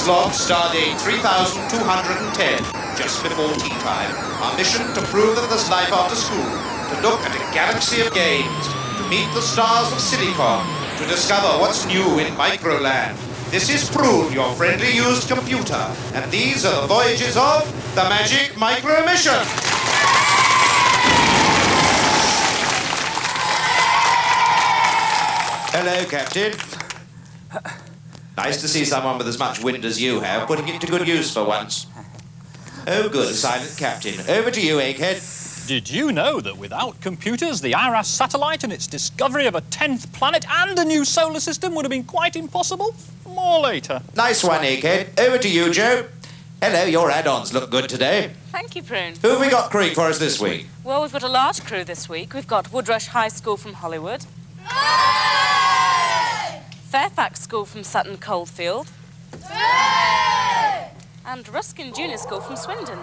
Maintenance log, stardate 3210, just before tea time. Our mission to prove that there's life after school, to look at a galaxy of games, to meet the stars of Silicon, to discover what's new in Microland. This is Prune, your friendly used computer, and these are the voyages of the Magic Micro Mission. Hello, Captain. Nice to see someone with as much wind as you have, putting it to good use for once. Oh, good, silent captain. Over to you, Egghead. Did you know that without computers, the IRAS satellite and its discovery of a 10th planet and a new solar system would have been quite impossible? More later. Nice one, Egghead. Over to you, Joe. Hello, your add-ons look good today. Thank you, Prune. Who have we got crewing for us this week? Well, we've got a large crew this week. We've got Woodrush High School from Hollywood. Fairfax School from Sutton Coldfield. And Ruskin Junior School from Swindon.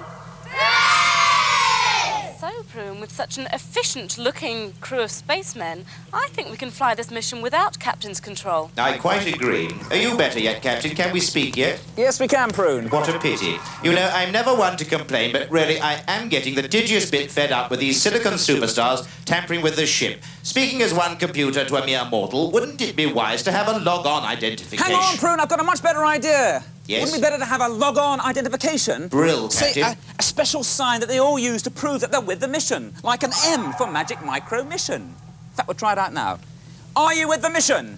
So, Prune, with such an efficient-looking crew of spacemen, I think we can fly this mission without Captain's control. I quite agree. Are you better yet, Captain? Can we speak yet? Yes, we can, Prune. What a pity. You know, I'm never one to complain, but really I am getting the litigious bit fed up with these silicon superstars tampering with the ship. Speaking as one computer to a mere mortal, wouldn't it be wise to have a log-on identification? Hang on, Prune, I've got a much better idea. Yes? Wouldn't it be better to have a log-on identification? Brill, Captain. Say, a special sign that they all use to prove that they're with the mission, like an M for Magic Micro Mission. In fact, we'll try it out now. Are you with the mission?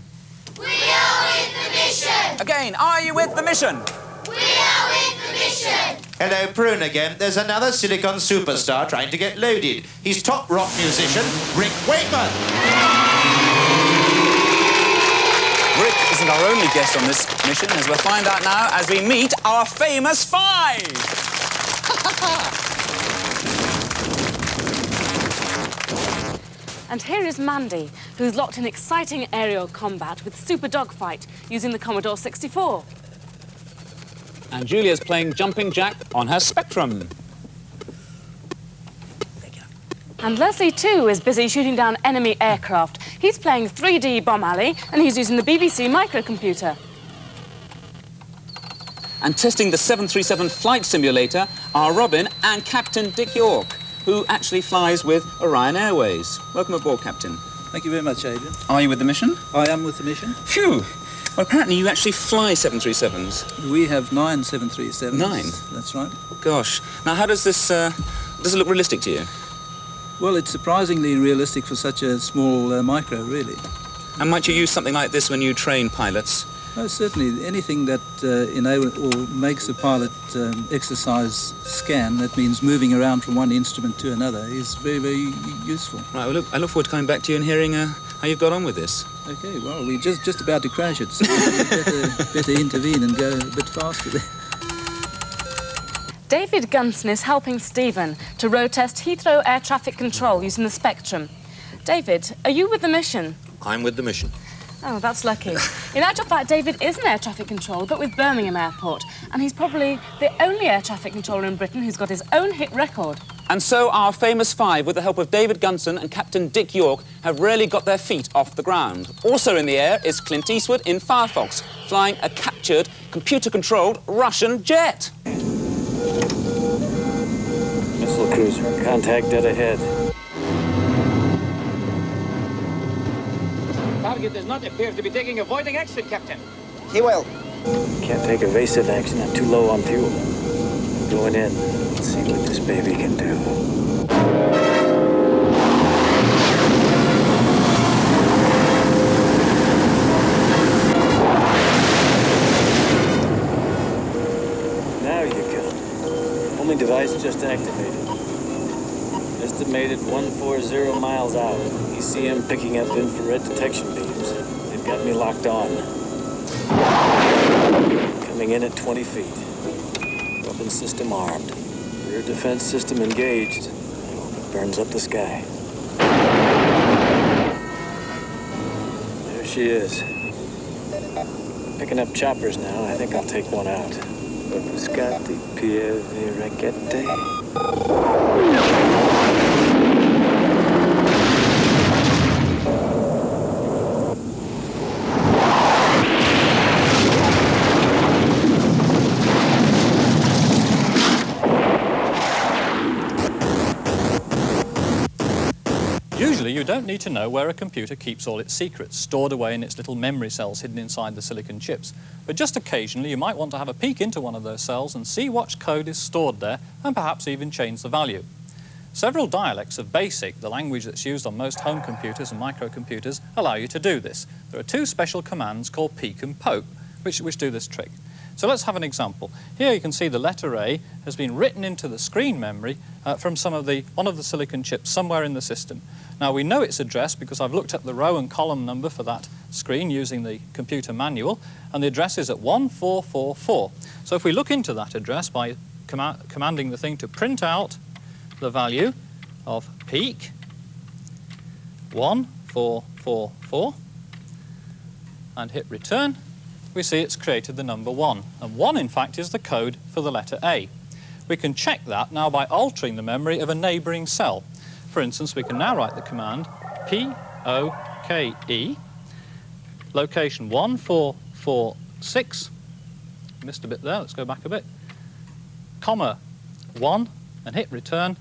We are with the mission! Again, are you with the mission? We are with the mission! Hello, Prune again. There's another silicon superstar trying to get loaded. He's top rock musician, Rick Wakeman. Rick isn't our only guest on this mission, as we'll find out now as we meet our famous five. And here is Mandy, who's locked in exciting aerial combat with Super Dogfight using the Commodore 64. And Julia's playing Jumping Jack on her Spectrum. And Leslie, too, is busy shooting down enemy aircraft. He's playing 3D Bomb Alley, and he's using the BBC microcomputer. And testing the 737 flight simulator are Robin and Captain Dick York, who actually flies with Orion Airways. Welcome aboard, Captain. Thank you very much, Adrian. Are you with the mission? I am with the mission. Phew! Well, apparently you actually fly 737s. We have 9 737s. 9? That's right. Gosh. Now, how does this, does it look realistic to you? Well, it's surprisingly realistic for such a small micro, really. And might you use something like this when you train pilots? Oh, certainly. Anything that enables or makes a pilot exercise scan, that means moving around from one instrument to another, is very, very useful. Right, well, I look forward to coming back to you and hearing how you've got on with this. OK, well, we're just about to crash it, so we better intervene and go a bit faster there. David Gunson is helping Stephen to road test Heathrow air traffic control using the Spectrum. David, are you with the mission? I'm with the mission. Oh, that's lucky. In actual fact, David is an air traffic controller, but with Birmingham Airport. And he's probably the only air traffic controller in Britain who's got his own hit record. And so our famous five, with the help of David Gunson and Captain Dick York, have really got their feet off the ground. Also in the air is Clint Eastwood in Firefox, flying a captured, computer-controlled Russian jet. Missile cruiser, contact dead ahead. Target does not appear to be taking avoiding action, Captain. He will. Can't take evasive action, I'm too low on fuel. Going in, let's see what this baby can do. Now you go. Only device just activated. Estimated 140 miles out. ECM picking up infrared detection beams. They've got me locked on. Coming in at 20 feet. Weapon system armed. Rear defense system engaged. I hope it burns up the sky. There she is. Picking up choppers now. I think I'll take one out. Buscati pieve raquette. Usually you don't need to know where a computer keeps all its secrets, stored away in its little memory cells hidden inside the silicon chips. But just occasionally you might want to have a peek into one of those cells and see what code is stored there and perhaps even change the value. Several dialects of BASIC, the language that's used on most home computers and microcomputers, allow you to do this. There are two special commands called peek and poke, which do this trick. So let's have an example. Here you can see the letter A has been written into the screen memory from one of the silicon chips somewhere in the system. Now we know its address because I've looked at the row and column number for that screen using the computer manual, and the address is at 1444. So if we look into that address by commanding the thing to print out the value of peek 1444 and hit return, we see it's created the number 1. And 1, in fact, is the code for the letter A. We can check that now by altering the memory of a neighbouring cell. For instance, we can now write the command POKE, location 1446, missed a bit there, let's go back a bit, comma 1, and hit return,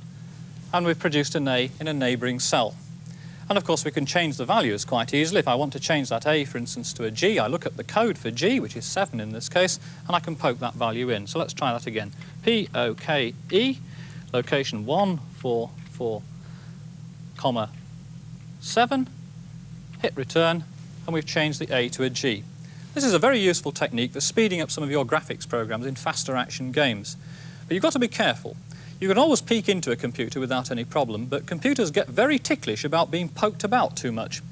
and we've produced an A in a neighbouring cell. And of course we can change the values quite easily. If I want to change that A, for instance, to a G, I look at the code for G, which is 7 in this case, and I can poke that value in. So let's try that again. POKE, location 144, comma 7, hit return, and we've changed the A to a G. This is a very useful technique for speeding up some of your graphics programs in faster action games. But you've got to be careful. You can always peek into a computer without any problem, but computers get very ticklish about being poked about too much.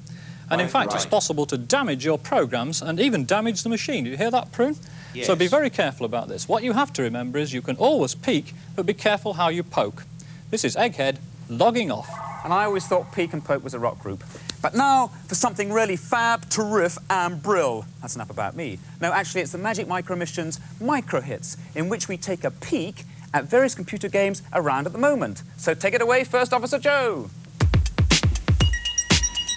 And in fact, it's possible to damage your programs and even damage the machine. Did you hear that, Prune? Yes. So be very careful about this. What you have to remember is you can always peek, but be careful how you poke. This is Egghead logging off. And I always thought Peek and Poke was a rock group. But now for something really fab, terrific and brill. That's enough about me. No, actually, it's the Magic Micro Mission's Micro Hits, in which we take a peek at various computer games around at the moment. So take it away, First Officer Joe.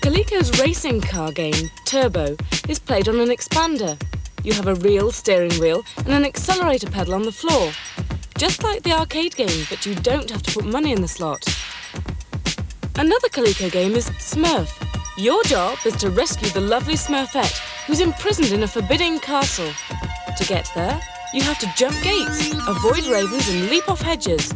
Coleco's racing car game, Turbo, is played on an expander. You have a real steering wheel and an accelerator pedal on the floor. Just like the arcade game, but you don't have to put money in the slot. Another Coleco game is Smurf. Your job is to rescue the lovely Smurfette, who's imprisoned in a forbidding castle. To get there, you have to jump gates, avoid ravens and leap off hedges.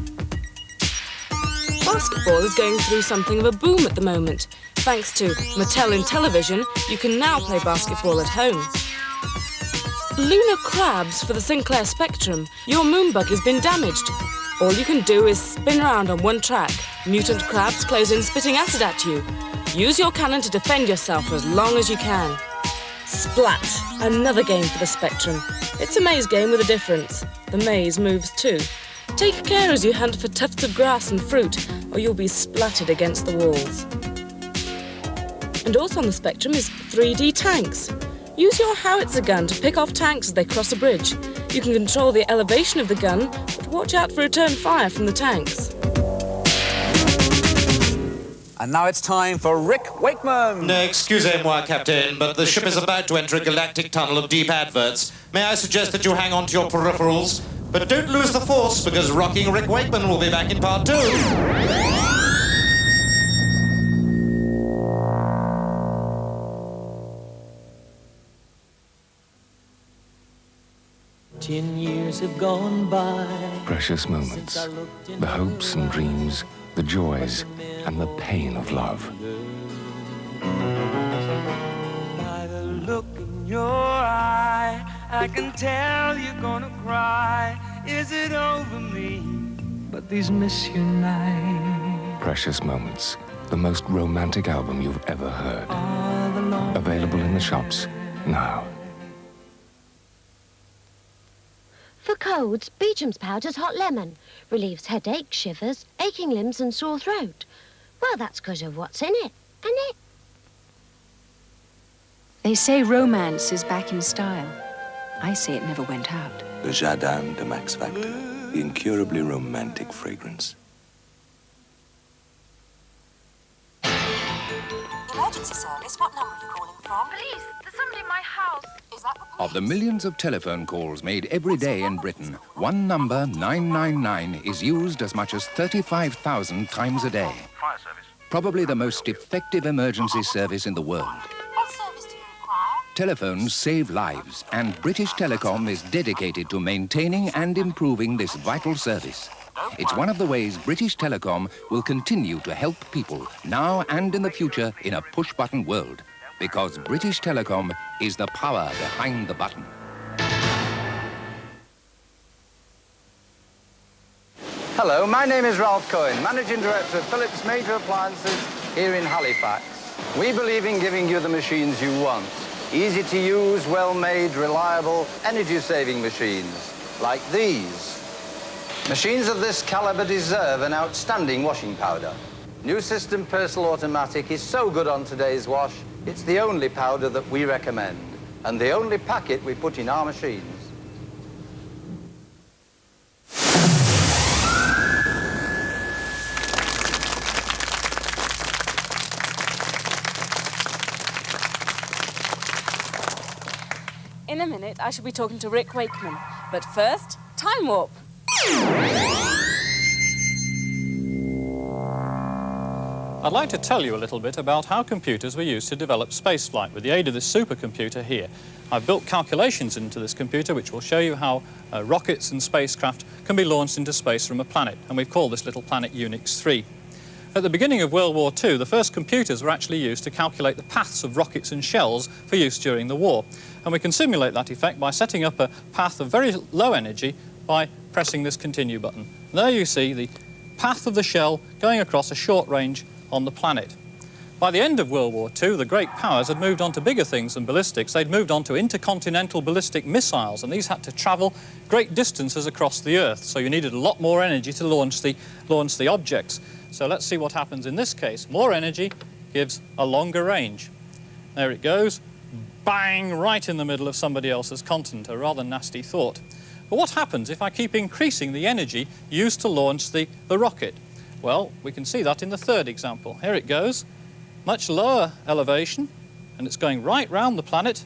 Basketball is going through something of a boom at the moment. Thanks to Mattel in television, you can now play basketball at home. Lunar crabs for the Sinclair Spectrum. Your moonbug has been damaged. All you can do is spin around on one track. Mutant crabs close in spitting acid at you. Use your cannon to defend yourself for as long as you can. Splat, another game for the Spectrum. It's a maze game with a difference. The maze moves too. Take care as you hunt for tufts of grass and fruit, or you'll be splattered against the walls. And also on the Spectrum is 3D tanks. Use your howitzer gun to pick off tanks as they cross a bridge. You can control the elevation of the gun, but watch out for return fire from the tanks. And now it's time for Rick Wakeman. Excusez-moi, Captain, but the ship is about to enter a galactic tunnel of deep adverts. May I suggest that you hang on to your peripherals? But don't lose the force, because Rocking Rick Wakeman will be back in part 2. 10 years have gone by. Precious moments, the hopes and dreams, the joys and the pain of love. By the look in your eye, I can tell you're gonna cry. Is it over me? But these miss you nights. Precious Moments, the most romantic album you've ever heard. Available in the shops now. For colds, Beecham's Powder's Hot Lemon relieves headache, shivers, aching limbs and sore throat. Well, that's because of what's in it, isn't it? They say romance is back in style. I say it never went out. The Jardin de Max Factor, the incurably romantic fragrance. Emergency service, what number are you calling from? Police, there's somebody in my house. Is that the police? Of the millions of telephone calls made every day in Britain, one number, 999, is used as much as 35,000 times a day. Fire service. Probably the most effective emergency service in the world. What service do you require? Telephones save lives, and British Telecom is dedicated to maintaining and improving this vital service. It's one of the ways British Telecom will continue to help people now and in the future in a push-button world, because British Telecom is the power behind the button. Hello, my name is Ralph Cohen, Managing Director of Philips Major Appliances here in Halifax. We believe in giving you the machines you want. Easy to use, well-made, reliable, energy-saving machines, like these. Machines of this caliber deserve an outstanding washing powder. New System Personal Automatic is so good on today's wash, it's the only powder that we recommend, and the only packet we put in our machines. In a minute, I shall be talking to Rick Wakeman. But first, Time Warp. I'd like to tell you a little bit about how computers were used to develop spaceflight with the aid of this supercomputer here. I've built calculations into this computer which will show you how rockets and spacecraft can be launched into space from a planet, and we've called this little planet Unix 3. At the beginning of World War II, the first computers were actually used to calculate the paths of rockets and shells for use during the war. And we can simulate that effect by setting up a path of very low energy by pressing this continue button. And there you see the path of the shell going across a short range on the planet. By the end of World War II, the great powers had moved on to bigger things than ballistics. They'd moved on to intercontinental ballistic missiles, and these had to travel great distances across the Earth, so you needed a lot more energy to launch the objects. So let's see what happens in this case. More energy gives a longer range. There it goes, bang, right in the middle of somebody else's continent, a rather nasty thought. But what happens if I keep increasing the energy used to launch the rocket? Well, we can see that in the third example. Here it goes, much lower elevation, and it's going right round the planet.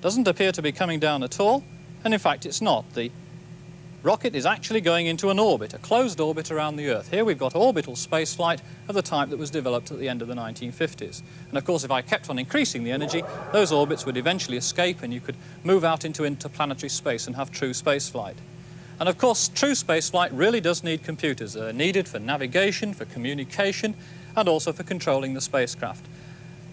Doesn't appear to be coming down at all, and in fact it's not. The rocket is actually going into an orbit, a closed orbit around the Earth. Here we've got orbital spaceflight of the type that was developed at the end of the 1950s. And of course, if I kept on increasing the energy, those orbits would eventually escape and you could move out into interplanetary space and have true spaceflight. And of course, true spaceflight really does need computers. They're needed for navigation, for communication, and also for controlling the spacecraft.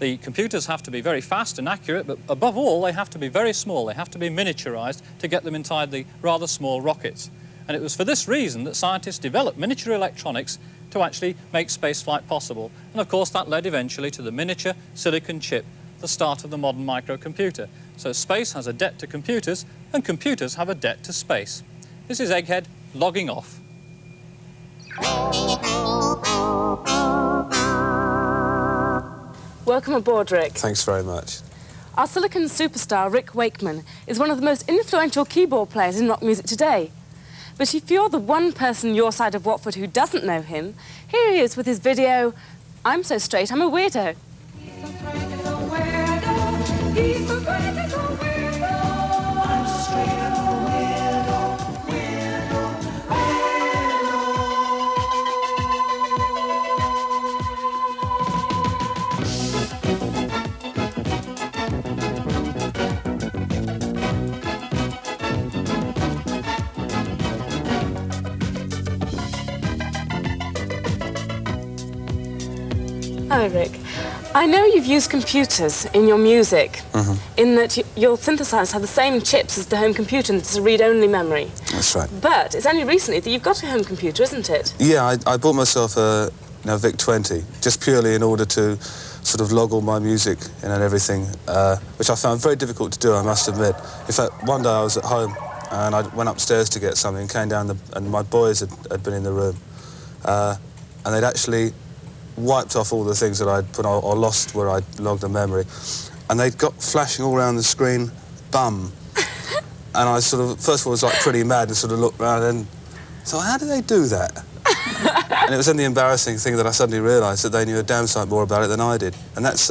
The computers have to be very fast and accurate, but above all, they have to be very small. They have to be miniaturized to get them inside the rather small rockets. And it was for this reason that scientists developed miniature electronics to actually make spaceflight possible. And of course, that led eventually to the miniature silicon chip, the start of the modern microcomputer. So space has a debt to computers, and computers have a debt to space. This is Egghead logging off. Welcome aboard, Rick. Thanks very much. Our silicon superstar, Rick Wakeman, is one of the most influential keyboard players in rock music today. But if you're the one person your side of Watford who doesn't know him, here he is with his video, I'm So Straight, I'm a Weirdo. Hi, Rick. I know you've used computers in your music, in that your synthesizers have the same chips as the home computer, and it's a read-only memory. That's right. But it's only recently that you've got a home computer, isn't it? Yeah, I bought myself a VIC-20, just purely in order to sort of log all my music in and everything, which I found very difficult to do, I must admit. In fact, one day I was at home, and I went upstairs to get something, came down, and my boys had been in the room, and they'd actually wiped off all the things that I'd put or lost where I'd logged the memory, and they'd got flashing all around the screen, bum. And I sort of, first of all, was like pretty mad and sort of looked around and thought, how do they do that? And it was then the embarrassing thing that I suddenly realised that they knew a damn sight more about it than I did. And that's,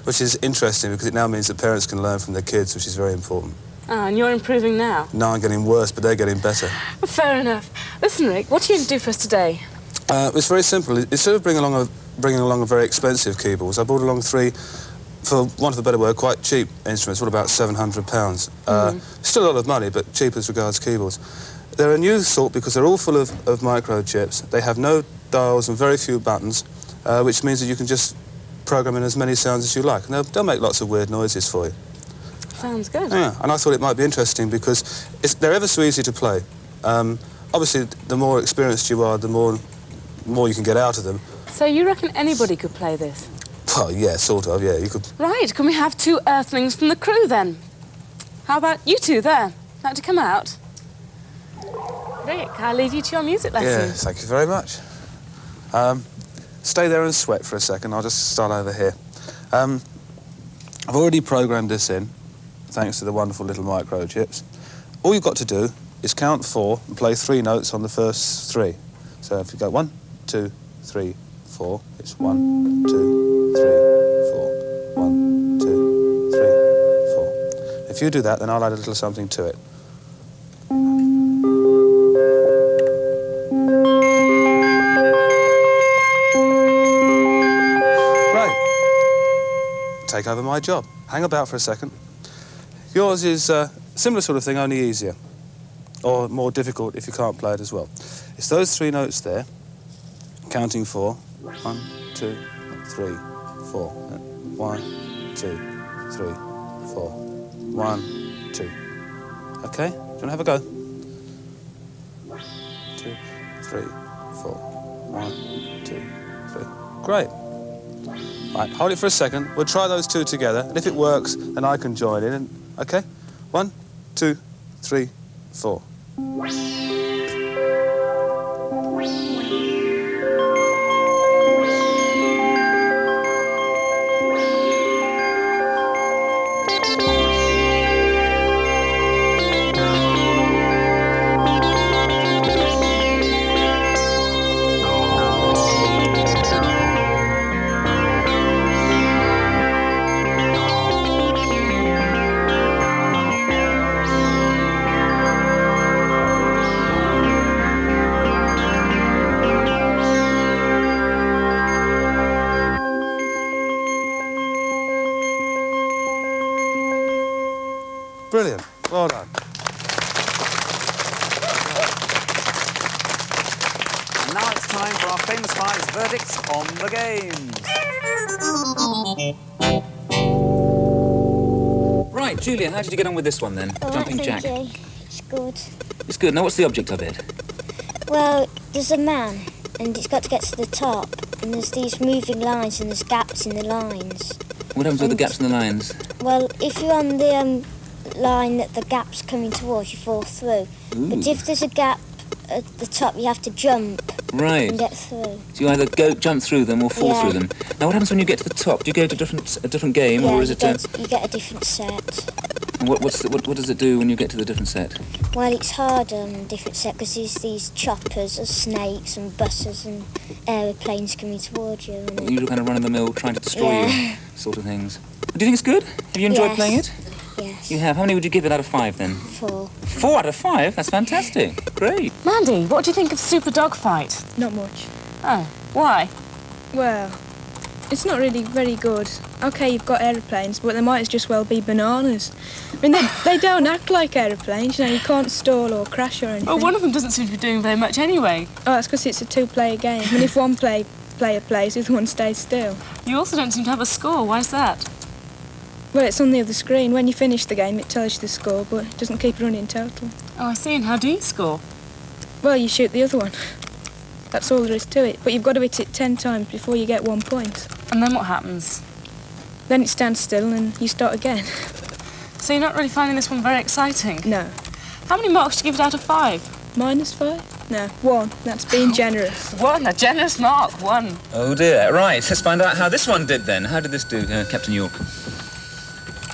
which is interesting because it now means that parents can learn from their kids, which is very important. Oh, and you're improving now? No, I'm getting worse, but they're getting better. Fair enough. Listen, Rick, what are you going to do for us today? It's very simple. Instead of bringing along a bringing along very expensive keyboards. I brought along 3, for want of a better word, quite cheap instruments, all about £700. Still a lot of money, but cheap as regards keyboards. They're a new sort because they're all full of microchips. They have no dials and very few buttons, which means that you can just program in as many sounds as you like. And they'll make lots of weird noises for you. Sounds good. Yeah, and I thought it might be interesting because they're ever so easy to play. Obviously, the more experienced you are, the more you can get out of them. So you reckon anybody could play this? Well, yeah, sort of, yeah, you could... Right, can we have 2 earthlings from the crew, then? How about you 2 there? Like to come out? Rick, I'll leave you to your music lesson. Yeah, thank you very much. Stay there and sweat for a second. I'll just start over here. I've already programmed this in, thanks to the wonderful little microchips. All you've got to do is count 4 and play 3 notes on the first 3. So if you go 1, 2, 3, 4, it's 1, 2, 3, 4, 1, 2, 3, 4. If you do that, then I'll add a little something to it. Right. Take over my job. Hang about for a second. Yours is a similar sort of thing, only easier. Or more difficult if you can't play it as well. It's those 3 notes there, counting 4. 1, 2, 3, 4. 1, 2, 3, 4. 1, 2. Okay? Do you want to have a go? 2, 3, 4. 1, 2, 3. Great. Right, hold it for a second. We'll try those 2 together, and if it works, then I can join in. Okay? 1, 2, 3, 4. Brilliant. Well done. And now it's time for our famous 5's verdicts on the games. Right, Julia, how did you get on with this one then? Jumping Jack. It's good. It's good. Now, what's the object of it? Well, there's a man, and he's got to get to the top, and there's these moving lines, and there's gaps in the lines. What happens with the gaps in the lines? Well, if you're on the line that the gap's coming towards, you fall through. Ooh. But if there's a gap at the top, you have to jump and get through. So you either jump through them or fall through them. Now, what happens when you get to the top? Do you go to a different game, or is it? You get a different set. And what does it do when you get to the different set? Well, it's harder on a different set because there's these choppers and snakes and buses and aeroplanes coming towards you. And you're kind of run-of-the-mill, trying to destroy you, sort of things. Do you think it's good? Have you enjoyed playing it? Yes. You have. How many would you give it out of 5 then? 4. 4 out of 5? That's fantastic. Great. Mandy, what do you think of Super Dogfight? Not much. Oh, why? Well, it's not really very good. OK, you've got aeroplanes, but they might as just well be bananas. I mean, they don't act like aeroplanes, you know, you can't stall or crash or anything. Well, one of them doesn't seem to be doing very much anyway. Oh, that's because it's a 2-player game, and if one player plays, the other one stays still. You also don't seem to have a score. Why's that? Well, it's on the other screen. When you finish the game, it tells you the score, but it doesn't keep running total. Oh, I see. And how do you score? Well, you shoot the other one. That's all there is to it. But you've got to hit it 10 times before you get 1 point. And then what happens? Then it stands still and you start again. So you're not really finding this one very exciting? No. How many marks do you give it out of 5? -5? No, 1. That's being generous. 1, a generous mark, 1. Oh dear. Right, let's find out how this one did then. How did this do, Captain York?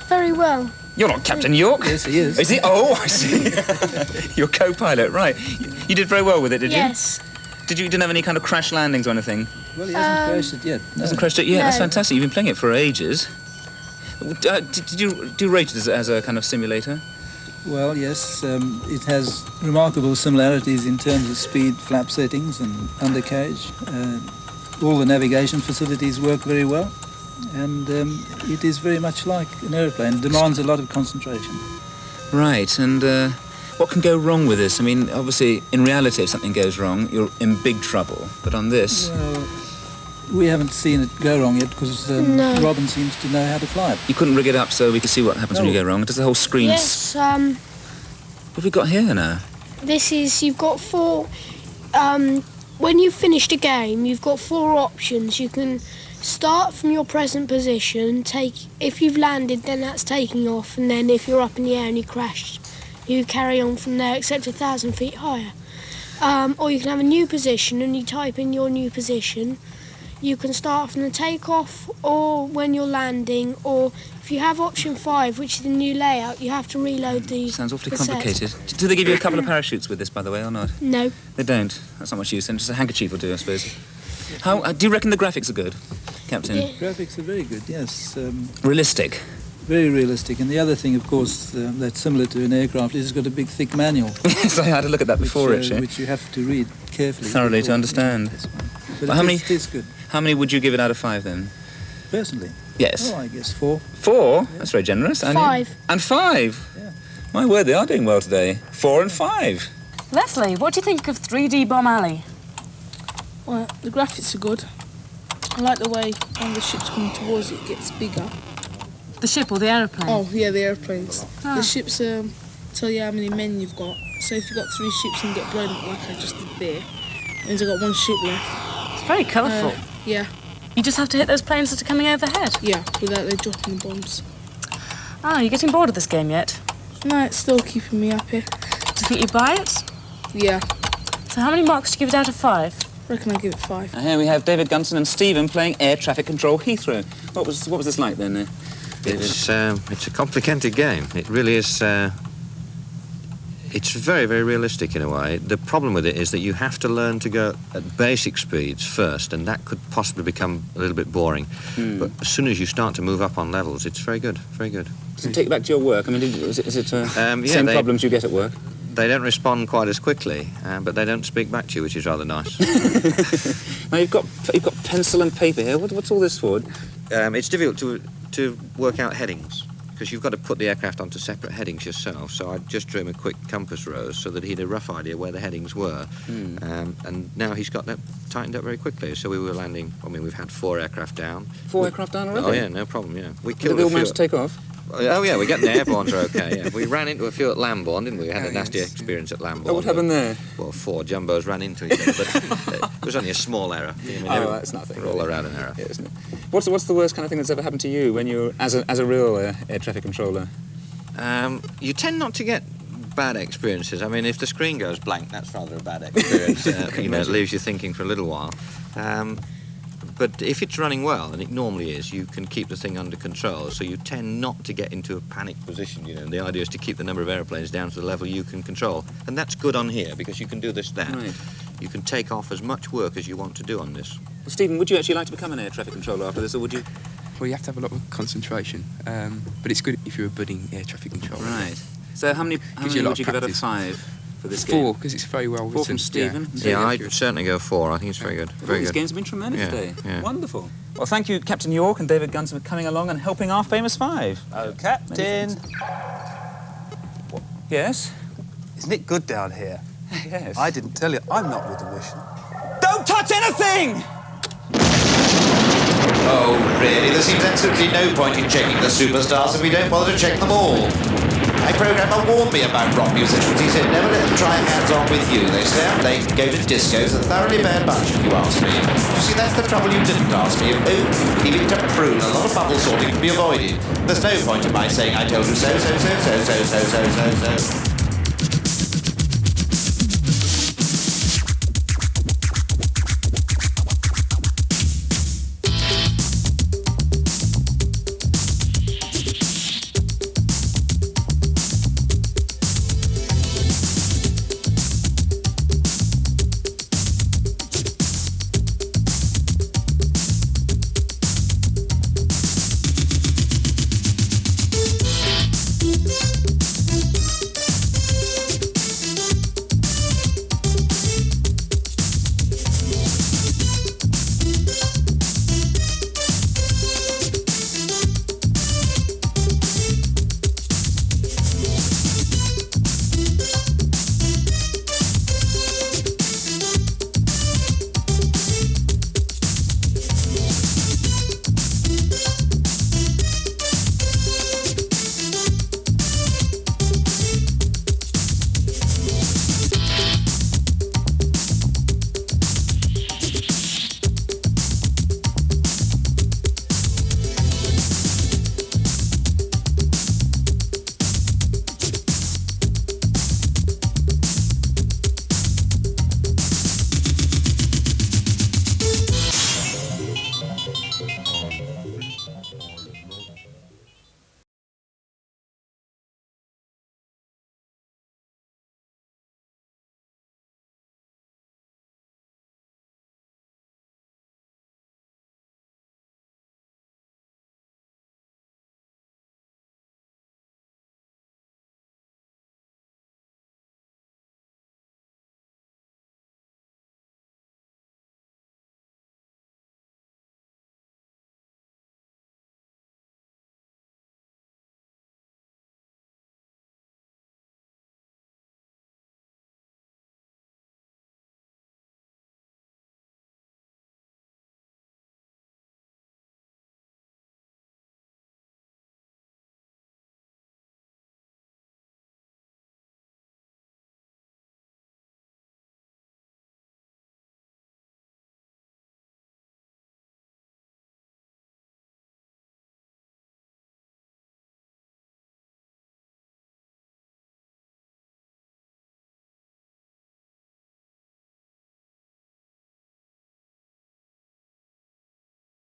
Very well. You're not Captain York. Yes, he is. Is he? Oh, I see. You're co-pilot, right. You did very well with it, did you? Yes. You didn't have any kind of crash landings or anything? Well, he hasn't crashed it yet. No. Hasn't crashed it yet? No. That's fantastic. You've been playing it for ages. Did you rate it as a kind of simulator? Well, yes. It has remarkable similarities in terms of speed, flap settings and undercarriage. all the navigation facilities work very well, and it is very much like an aeroplane. It demands a lot of concentration. Right, and what can go wrong with this? I mean, obviously, in reality, if something goes wrong, you're in big trouble. But on this... Well, we haven't seen it go wrong yet because Robin seems to know how to fly it. You couldn't rig it up so we could see what happens when you go wrong? Does the whole screen... Yes, What have we got here now? this is, you've got 4, when you've finished a game, you've got 4 options. You can start from your present position, if you've landed, then that's taking off, and then if you're up in the air and you crash, you carry on from there, except 1,000 feet higher. Or you can have a new position, and you type in your new position. You can start from the takeoff, or when you're landing, or if you have option 5, which is the new layout, you have to reload the Sounds awfully the set. complicated. Do they give you a couple of parachutes with this, by the way, or not? No. They don't? That's not much use then. Just a handkerchief will do, I suppose. How do you reckon the graphics are good, Captain? Yeah. Graphics are very good, yes. Realistic? Very realistic. And the other thing, of course, that's similar to an aircraft is it's got a big, thick manual. Yes, I had a look at that before, actually. Which you have to read carefully. Thoroughly to understand. But Well, it is good. How many would you give it out of 5, then? Personally? Yes. Oh, I guess 4. 4? Yeah. That's very generous. 5. And 5? Yeah. My word, they are doing well today. 4 and 5. Leslie, what do you think of 3D Bomb Alley? Well, the graphics are good. I like the way when the ship's coming towards it gets bigger. The ship or the aeroplane? Oh, yeah, the airplanes. Ah. The ships tell you how many men you've got. So if you've got 3 ships and get blown up like I just did there, means I've got 1 ship left. It's very colourful. Yeah. You just have to hit those planes that are coming overhead? Yeah, without them dropping the bombs. Ah, you getting bored of this game yet? No, it's still keeping me happy. Do you think you'd buy it? Yeah. So how many marks do you give it out of 5? I reckon I'd give it 5. And here we have David Gunson and Stephen playing air traffic control Heathrow. What was this like then, David? It's a complicated game. It really is. It's very, very realistic in a way. The problem with it is that you have to learn to go at basic speeds first, and that could possibly become a little bit boring. But as soon as you start to move up on levels, it's very good, very good. Does it take you back to your work? I mean, is it same problems you get at work? They don't respond quite as quickly, but they don't speak back to you, which is rather nice. Now you've got pencil and paper here. What's all this for? It's difficult to work out headings, because you've got to put the aircraft onto separate headings yourself. So I just drew him a quick compass rose so that he had a rough idea where the headings were. And now he's got that tightened up very quickly. So we were landing, I mean, we've had 4 aircraft down. 4 aircraft down already? Oh, yeah, no problem, yeah. We Did killed they all a few. manage to take off? Oh, yeah, we're getting the airbornes are okay, yeah. We ran into a few at Lambourne, didn't we? We had a nasty experience at Lambourne. Oh, what happened there? Well, 4 jumbos ran into each other, but it was only a small error. I mean, that's nothing. We're all around an error. Yeah, isn't it? What's the worst kind of thing that's ever happened to you when you're as a real air traffic controller? You tend not to get bad experiences. I mean, if the screen goes blank, that's rather a bad experience. It leaves you thinking for a little while. But if it's running well, and it normally is, you can keep the thing under control, so you tend not to get into a panic position, you know. The idea is to keep the number of aeroplanes down to the level you can control. And that's good on here, because you can do that. Right. You can take off as much work as you want to do on this. Well, Stephen, would you actually like to become an air traffic controller after this, or would you? Well, you have to have a lot of concentration, but it's good if you're a budding air traffic controller. Right. So how many would you give out of 5 for this game? 4, because it's very well written. 4 from Stephen? Yeah, I'd certainly go 4. I think it's very good. Very These good. games have been tremendous today. Yeah. Wonderful. Well, thank you, Captain York and David Gunson, for coming along and helping our famous 5. Oh, Captain. Yes? Isn't it good down here? Yes. I didn't tell you. I'm not with the mission. Don't touch anything! Oh, really? There seems absolutely no point in checking the superstars if we don't bother to check them all. My programmer warned me about rock musicians. He said, never let them try hands-on with you. They stay up late and go to discos, a thoroughly bad bunch, if you ask me. You see, that's the trouble you didn't ask me. Oh, leave it to Prune. A lot of bubble sorting can be avoided. There's no point in my saying I told you so.